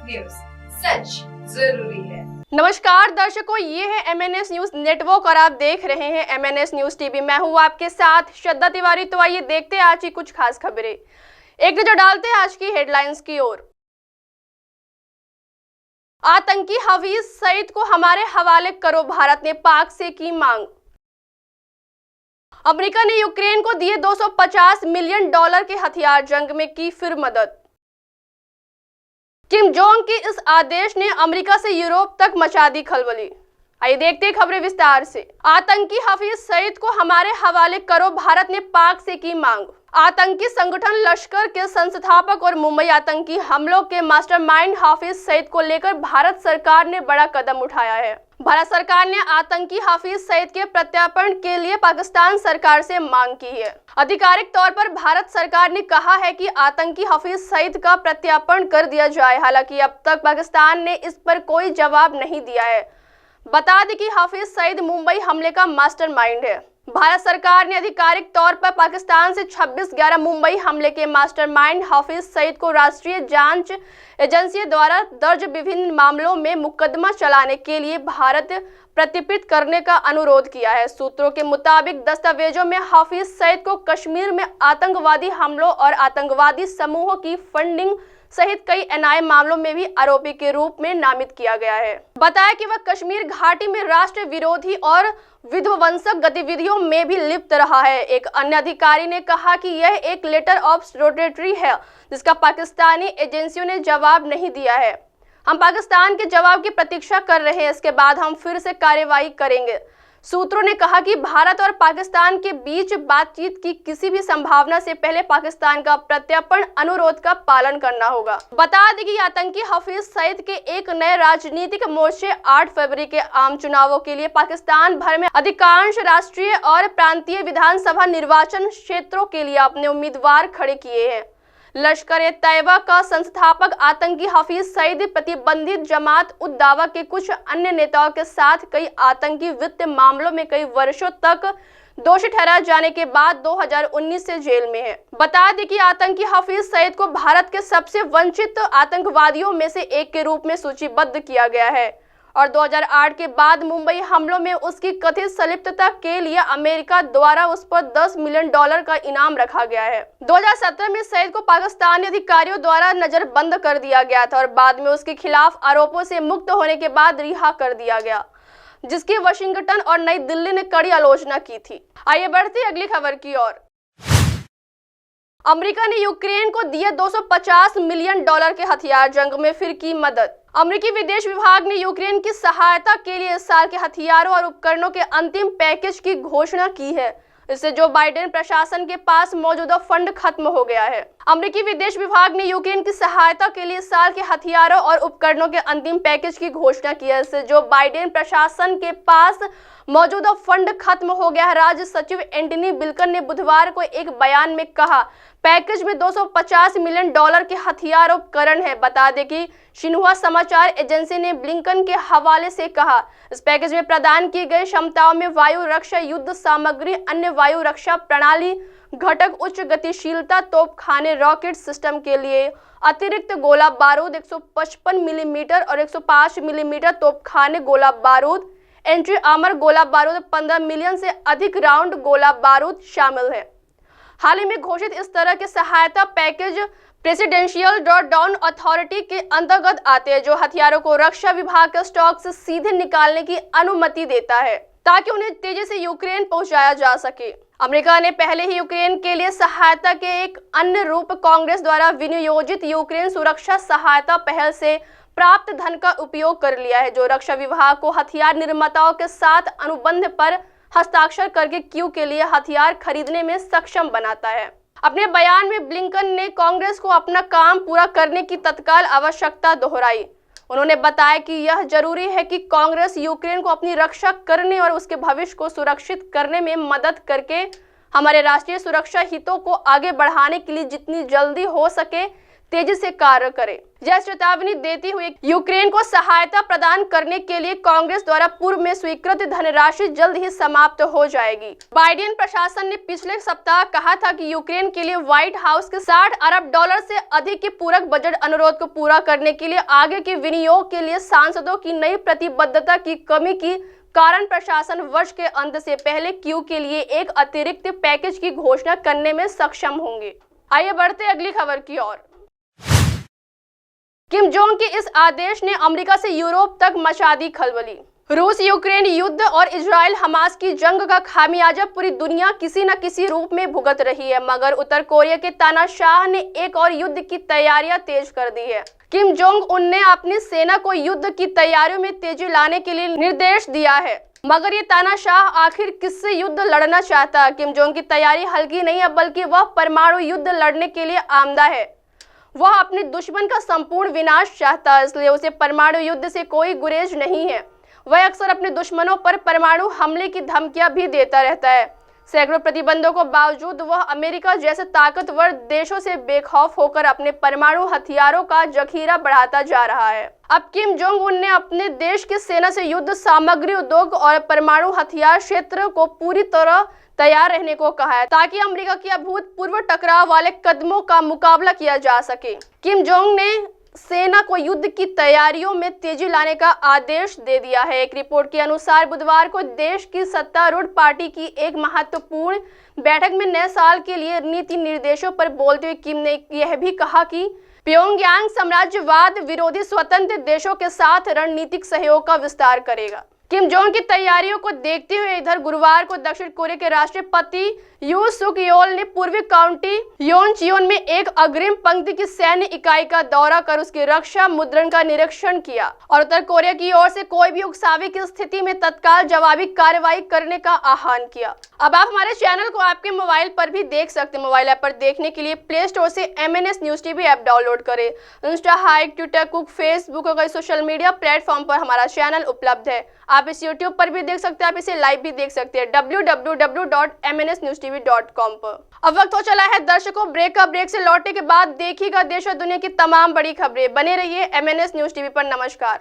News, सच जरूरी है। नमस्कार दर्शकों, ये है MNS न्यूज नेटवर्क और आप देख रहे हैं MNS न्यूज टीवी। मैं हूँ आपके साथ श्रद्धा तिवारी। तो आइए देखते हैं आज की कुछ खास खबरें। एक नजर डालते हैं आज की हेडलाइंस की ओर। आतंकी हफीज सईद को हमारे हवाले करो, भारत ने पाक से की मांग। अमेरिका ने यूक्रेन को दिए $250 मिलियन के हथियार, जंग में की फिर मदद। किम जोंग के इस आदेश ने अमेरिका से यूरोप तक मचा दी खलबली। आइए देखते हैं खबरें विस्तार से। आतंकी हफीज सईद को हमारे हवाले करो, भारत ने पाक से की मांग। आतंकी संगठन लश्कर के संस्थापक और मुंबई आतंकी हमलों के मास्टरमाइंड हाफिज सईद को लेकर भारत सरकार ने बड़ा कदम उठाया है। भारत सरकार ने आतंकी हाफिज सईद के प्रत्यार्पण के लिए पाकिस्तान सरकार से मांग की है। आधिकारिक तौर पर भारत सरकार ने कहा है कि आतंकी हाफिज सईद का प्रत्यार्पण कर दिया जाए। हालांकि अब तक पाकिस्तान ने इस पर कोई जवाब नहीं दिया है। बता दें कि हाफिज सईद मुंबई हमले का मास्टरमाइंड है। भारत सरकार ने आधिकारिक तौर पर पाकिस्तान से 26/11 मुंबई हमले के मास्टरमाइंड हाफिज सईद को राष्ट्रीय जांच एजेंसी द्वारा दर्ज विभिन्न मामलों में मुकदमा चलाने के लिए भारत प्रत्यर्पित करने का अनुरोध किया है। सूत्रों के मुताबिक दस्तावेजों में हाफिज सईद को कश्मीर में आतंकवादी हमलों और आतंकवादी समूहों की फंडिंग सहित कई एनआईए मामलों में भी आरोपी के रूप में नामित किया गया है। बताया कि वह कश्मीर घाटी में राष्ट्र विरोधी और विध्वंसक गतिविधियों में भी लिप्त रहा है। एक अन्य अधिकारी ने कहा कि यह एक लेटर ऑफ रोटेटरी है जिसका पाकिस्तानी एजेंसियों ने जवाब नहीं दिया है। हम पाकिस्तान के जवाब की प्रतीक्षा कर रहे हैं, इसके बाद हम फिर से कार्रवाई करेंगे। सूत्रों ने कहा कि भारत और पाकिस्तान के बीच बातचीत की किसी भी संभावना से पहले पाकिस्तान का प्रत्यर्पण अनुरोध का पालन करना होगा। बता दें कि आतंकी हफीज सईद के एक नए राजनीतिक मोर्चे 8 फरवरी के आम चुनावों के लिए पाकिस्तान भर में अधिकांश राष्ट्रीय और प्रांतीय विधानसभा निर्वाचन क्षेत्रों के लिए अपने उम्मीदवार खड़े किए हैं। लश्कर-ए-तैयबा का संस्थापक आतंकी हफीज सईद प्रतिबंधित जमात उद दावा के कुछ अन्य नेताओं के साथ कई आतंकी वित्त मामलों में कई वर्षों तक दोषी ठहराए जाने के बाद 2019 से जेल में है। बता दें कि आतंकी हफीज सईद को भारत के सबसे वंचित आतंकवादियों में से एक के रूप में सूचीबद्ध किया गया है और 2008 के बाद मुंबई हमलों में उसकी कथित संलिप्तता के लिए अमेरिका द्वारा उस पर $10 मिलियन का इनाम रखा गया है। 2017 में सईद को पाकिस्तानी अधिकारियों द्वारा नजरबंद कर दिया गया था और बाद में उसके खिलाफ आरोपों से मुक्त होने के बाद रिहा कर दिया गया, जिसकी वाशिंगटन और नई दिल्ली ने कड़ी आलोचना की थी। आइए बढ़ते अगली खबर की ओर। अमेरिका ने यूक्रेन को दिए $250 मिलियन के हथियार, जंग में फिर की मदद। अमेरिकी विदेश विभाग ने यूक्रेन की सहायता के लिए इस साल के हथियारों और उपकरणों के अंतिम पैकेज की घोषणा की है। इससे जो बाइडेन प्रशासन के पास मौजूदा फंड खत्म हो गया है। अमेरिकी विदेश विभाग ने यूक्रेन की सहायता के लिए इस साल के हथियारों और उपकरणों के अंतिम पैकेज की घोषणा की है। इससे जो बाइडेन प्रशासन के पास मौजूदा फंड खत्म हो गया है। राज्य सचिव एंटनी बिल्कन ने बुधवार को एक बयान में कहा, पैकेज में $250 मिलियन के हथियार उपकरण है। बता दें कि शिन्हुआ समाचार एजेंसी ने ब्लिंकन के हवाले से कहा, इस पैकेज में प्रदान की गई क्षमताओं में वायु रक्षा युद्ध सामग्री, अन्य वायु रक्षा प्रणाली घटक, उच्च गतिशीलता तोपखाने, रॉकेट सिस्टम के लिए अतिरिक्त गोला बारूद, 155 मिलीमीटर और 105 मिलीमीटर तोपखाने गोला बारूद, एंट्री आर्मर गोला बारूद, 15 मिलियन से अधिक राउंड गोला बारूद शामिल है। हाल ही में घोषित इस तरह के सहायता पैकेज प्रेसिडेंशियल ड्रॉडाउन अथॉरिटी के अंतर्गत आते हैं, जो हथियारों को रक्षा विभाग के स्टॉक से सीधे निकालने की अनुमति देता है ताकि उन्हें तेजी से यूक्रेन पहुंचाया जा सके। अमेरिका ने पहले ही यूक्रेन के लिए सहायता के एक अन्य रूप कांग्रेस द्वारा विनियोजित यूक्रेन सुरक्षा सहायता पहल से प्राप्त धन का उपयोग कर लिया है, जो रक्षा विभाग को हथियार निर्माताओं के साथ अनुबंध पर हस्ताक्षर करके क्यू के लिए हथियार खरीदने में सक्षम बनाता है। अपने बयान में ब्लिंकन ने कांग्रेस को अपना काम पूरा करने की तत्काल आवश्यकता दोहराई। उन्होंने बताया कि यह जरूरी है कि कांग्रेस यूक्रेन को अपनी रक्षा करने और उसके भविष्य को सुरक्षित करने में मदद करके हमारे राष्ट्रीय सुरक्षा हितों को आगे बढ़ाने के लिए जितनी जल्दी हो सके तेजी से कार्य करे। यह चेतावनी देती हुई यूक्रेन को सहायता प्रदान करने के लिए कांग्रेस द्वारा पूर्व में स्वीकृत धनराशि जल्द ही समाप्त हो जाएगी। बाइडेन प्रशासन ने पिछले सप्ताह कहा था कि यूक्रेन के लिए व्हाइट हाउस के 60 अरब डॉलर से अधिक के पूरक बजट अनुरोध को पूरा करने के लिए आगे के विनियोग के लिए सांसदों की नई प्रतिबद्धता की कमी की कारण प्रशासन वर्ष के अंत से पहले क्यू के लिए एक अतिरिक्त पैकेज की घोषणा करने में सक्षम होंगे। आइए बढ़ते अगली खबर की ओर। किम जोंग के इस आदेश ने अमेरिका से यूरोप तक मचा दी खलबली। रूस यूक्रेन युद्ध और इजराइल हमास की जंग का खामियाजा पूरी दुनिया किसी न किसी रूप में भुगत रही है, मगर उत्तर कोरिया के तानाशाह ने एक और युद्ध की तैयारियां तेज कर दी है। किम जोंग उन ने अपनी सेना को युद्ध की तैयारियों में तेजी लाने के लिए निर्देश दिया है, मगर ये तानाशाह आखिर किससे युद्ध लड़ना चाहता है? किम जोंग की तैयारी हल्की नहीं है, बल्कि वह परमाणु युद्ध लड़ने के लिए आमदा है। वह अपने दुश्मन का संपूर्ण विनाश चाहता है, इसलिए उसे परमाणु युद्ध से कोई गुरेज नहीं है। वह अक्सर अपने दुश्मनों पर परमाणु हमले की धमकियां भी देता रहता है। सैकड़ों प्रतिबंधों के बावजूद वह अमेरिका जैसे ताकतवर देशों से बेखौफ होकर अपने परमाणु हथियारों का जखीरा बढ़ाता जा रहा है। अब किम जोंग उन ने अपने देश की सेना से युद्ध सामग्री उद्योग और परमाणु हथियार क्षेत्र को पूरी तरह तैयार रहने को कहा है, ताकि अमेरिका की अभूतपूर्व टकराव वाले कदमों का मुकाबला किया जा सके। किम जोंग ने सेना को युद्ध की तैयारियों में तेजी लाने का आदेश दे दिया है। एक रिपोर्ट के अनुसार बुधवार को देश की सत्तारूढ़ पार्टी की एक महत्वपूर्ण बैठक में नए साल के लिए नीति निर्देशों पर बोलते हुए किम ने यह भी कहा कि प्योंगयांग साम्राज्यवाद विरोधी स्वतंत्र देशों के साथ रणनीतिक सहयोग का विस्तार करेगा। किम जोंग की तैयारियों को देखते हुए इधर गुरुवार को दक्षिण कोरिया के राष्ट्रपति यू सुक योल ने पूर्वी काउंटी योनचियोन में एक अग्रिम पंक्ति की सैन्य इकाई का दौरा कर उसकी रक्षा मुद्रण का निरीक्षण किया और उत्तर कोरिया की ओर से कोई भी उकसावे की स्थिति में तत्काल जवाबी कार्रवाई करने का आह्वान किया। अब आप हमारे चैनल को आपके मोबाइल पर भी देख सकते हैं। मोबाइल ऐप पर देखने के लिए प्ले स्टोर से MNS news TV app download करें। इंस्टा, हाइक, ट्विटर, कुक, फेसबुक और कई सोशल मीडिया प्लेटफॉर्म पर हमारा चैनल उपलब्ध है। आप इस YouTube पर भी देख सकते हैं, आप इसे लाइव भी देख सकते हैं www.mnsnewstv.com पर। अब वक्त हो चला है दर्शकों ब्रेक का। ब्रेक से लौटने के बाद देखिएगा देश और दुनिया की तमाम बड़ी खबरें। बने रहिए MNS न्यूज टीवी पर। नमस्कार।